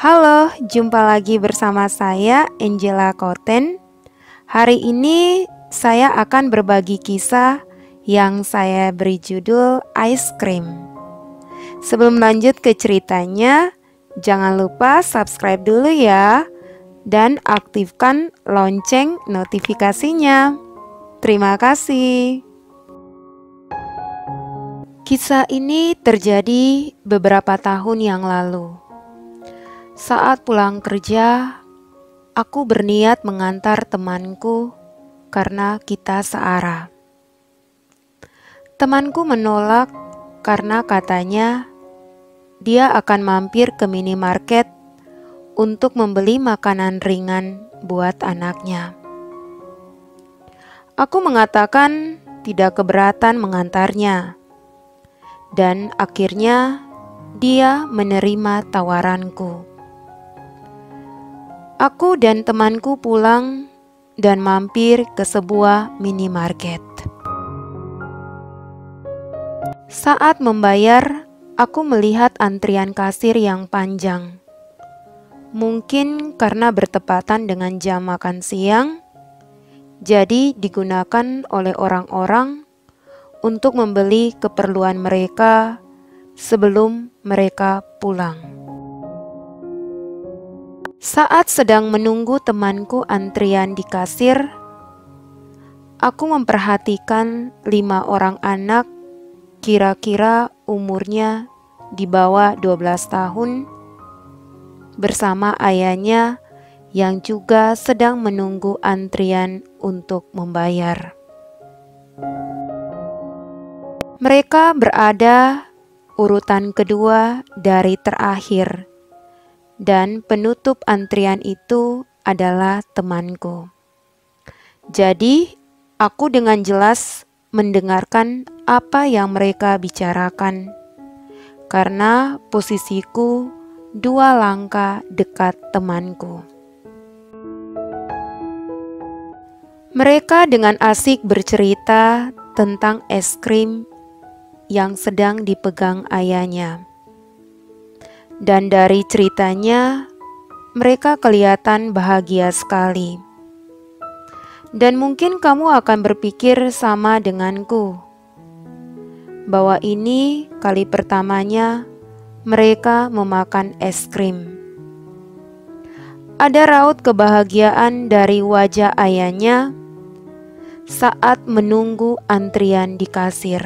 Halo, jumpa lagi bersama saya Angela Koten. Hari ini saya akan berbagi kisah yang saya beri judul Ice Cream. Sebelum lanjut ke ceritanya, jangan lupa subscribe dulu ya dan aktifkan lonceng notifikasinya. Terima kasih. Kisah ini terjadi beberapa tahun yang lalu. Saat pulang kerja, aku berniat mengantar temanku karena kita searah. Temanku menolak karena katanya dia akan mampir ke minimarket untuk membeli makanan ringan buat anaknya. Aku mengatakan tidak keberatan mengantarnya, dan akhirnya dia menerima tawaranku. Aku dan temanku pulang dan mampir ke sebuah minimarket. Saat membayar, aku melihat antrian kasir yang panjang. Mungkin karena bertepatan dengan jam makan siang, jadi digunakan oleh orang-orang untuk membeli keperluan mereka sebelum mereka pulang. Saat sedang menunggu temanku antrian di kasir, aku memperhatikan 5 orang anak kira-kira umurnya di bawah 12 tahun bersama ayahnya yang juga sedang menunggu antrian untuk membayar. Mereka berada urutan kedua dari terakhir, dan penutup antrian itu adalah temanku. Jadi, aku dengan jelas mendengarkan apa yang mereka bicarakan, karena posisiku 2 langkah dekat temanku. Mereka dengan asik bercerita tentang es krim yang sedang dipegang ayahnya. Dan dari ceritanya, mereka kelihatan bahagia sekali. Dan mungkin kamu akan berpikir sama denganku, bahwa ini kali pertamanya mereka memakan es krim. Ada raut kebahagiaan dari wajah ayahnya saat menunggu antrian di kasir,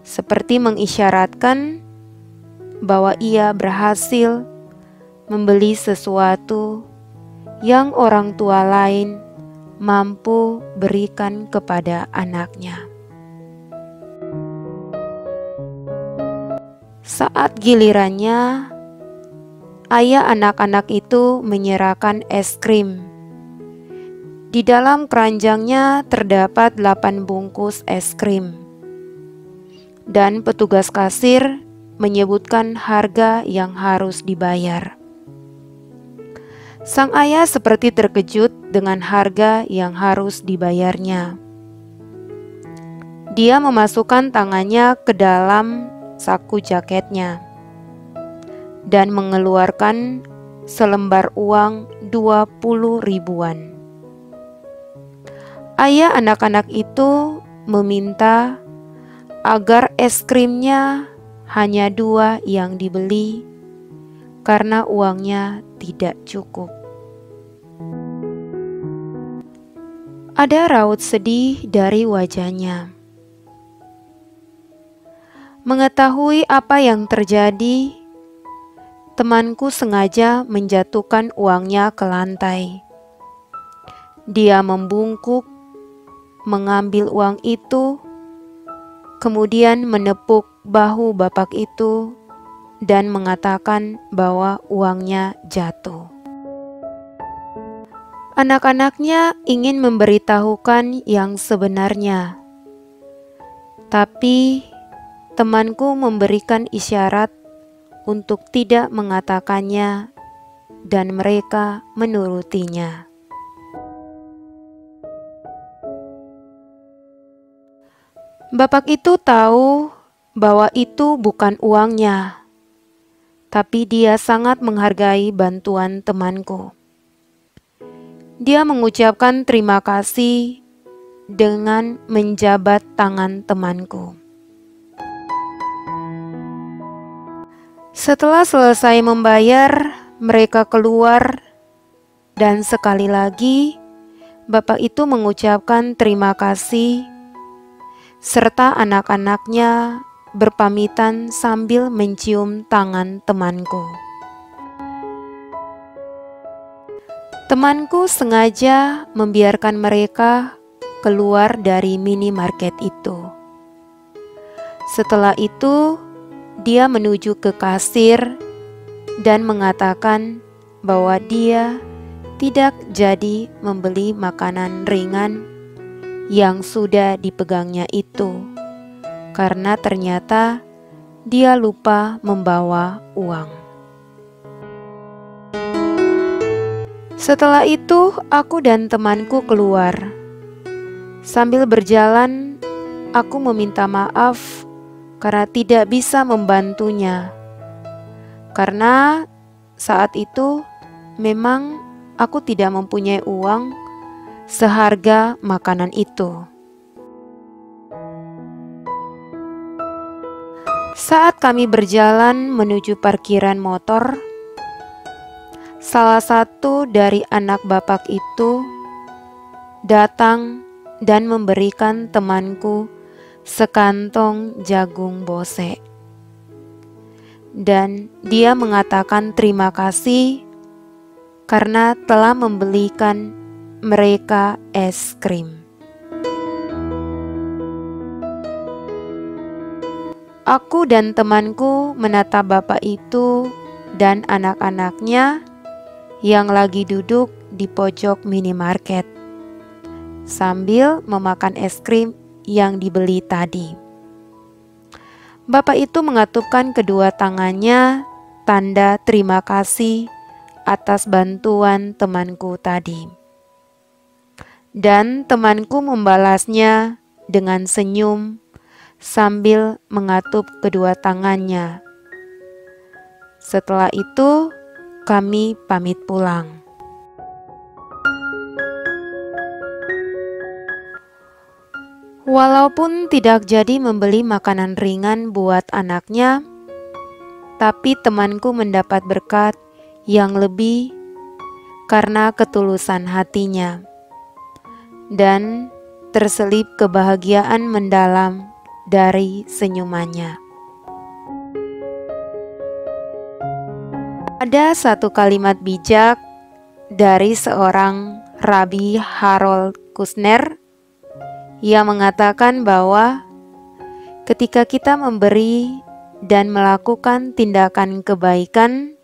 seperti mengisyaratkan bahwa ia berhasil membeli sesuatu yang orang tua lain mampu berikan kepada anaknya. Saat gilirannya, ayah anak-anak itu menyerahkan es krim. Di dalam keranjangnya terdapat 8 bungkus es krim. Dan petugas kasir menyebutkan harga yang harus dibayar. Sang ayah seperti terkejut dengan harga yang harus dibayarnya. Dia memasukkan tangannya ke dalam saku jaketnya dan mengeluarkan selembar uang 20 ribuan. Ayah anak-anak itu meminta agar es krimnya hanya 2 yang dibeli karena uangnya tidak cukup. Ada raut sedih dari wajahnya. Mengetahui apa yang terjadi, temanku sengaja menjatuhkan uangnya ke lantai. Dia membungkuk, mengambil uang itu, kemudian menepuk bahu bapak itu dan mengatakan bahwa uangnya jatuh. Anak-anaknya ingin memberitahukan yang sebenarnya, tapi temanku memberikan isyarat untuk tidak mengatakannya dan mereka menurutinya. Bapak itu tahu bahwa itu bukan uangnya, tapi dia sangat menghargai bantuan temanku. Dia mengucapkan terima kasih dengan menjabat tangan temanku. Setelah selesai membayar, mereka keluar dan sekali lagi bapak itu mengucapkan terima kasih serta anak-anaknya berpamitan sambil mencium tangan temanku. Temanku sengaja membiarkan mereka keluar dari minimarket itu. Setelah itu, dia menuju ke kasir dan mengatakan bahwa dia tidak jadi membeli makanan ringan yang sudah dipegangnya itu, karena ternyata dia lupa membawa uang. Setelah itu, aku dan temanku keluar. Sambil berjalan, aku meminta maaf karena tidak bisa membantunya. Karena saat itu memang aku tidak mempunyai uang seharga makanan itu. Saat kami berjalan menuju parkiran motor, salah satu dari anak bapak itu datang dan memberikan temanku sekantong jagung bose. Dan dia mengatakan terima kasih karena telah membelikan mereka es krim. Aku dan temanku menatap bapak itu dan anak-anaknya yang lagi duduk di pojok minimarket sambil memakan es krim yang dibeli tadi. Bapak itu mengatupkan kedua tangannya tanda terima kasih atas bantuan temanku tadi. Dan temanku membalasnya dengan senyum sambil mengatup kedua tangannya. Setelah itu, kami pamit pulang. Walaupun tidak jadi membeli makanan ringan buat anaknya, tapi temanku mendapat berkat yang lebih karena ketulusan hatinya, dan terselip kebahagiaan mendalam dari senyumannya. Ada satu kalimat bijak dari seorang Rabbi Harold Kushner yang mengatakan bahwa ketika kita memberi dan melakukan tindakan kebaikan,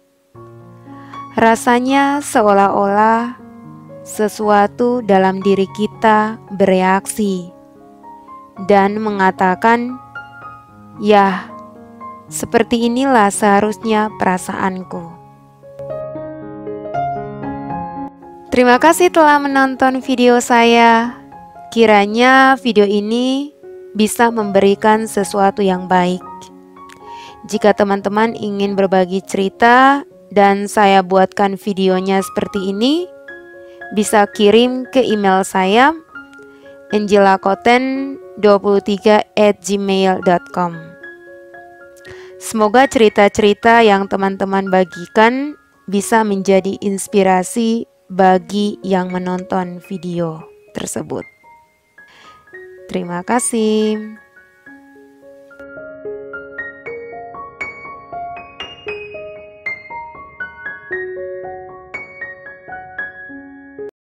rasanya seolah-olah sesuatu dalam diri kita bereaksi dan mengatakan, "Yah, seperti inilah seharusnya perasaanku." Terima kasih telah menonton video saya. Kiranya video ini bisa memberikan sesuatu yang baik. Jika teman-teman ingin berbagi cerita dan saya buatkan videonya seperti ini, bisa kirim ke email saya angelakoten23@gmail.com. Semoga cerita-cerita yang teman-teman bagikan bisa menjadi inspirasi bagi yang menonton video tersebut. Terima kasih.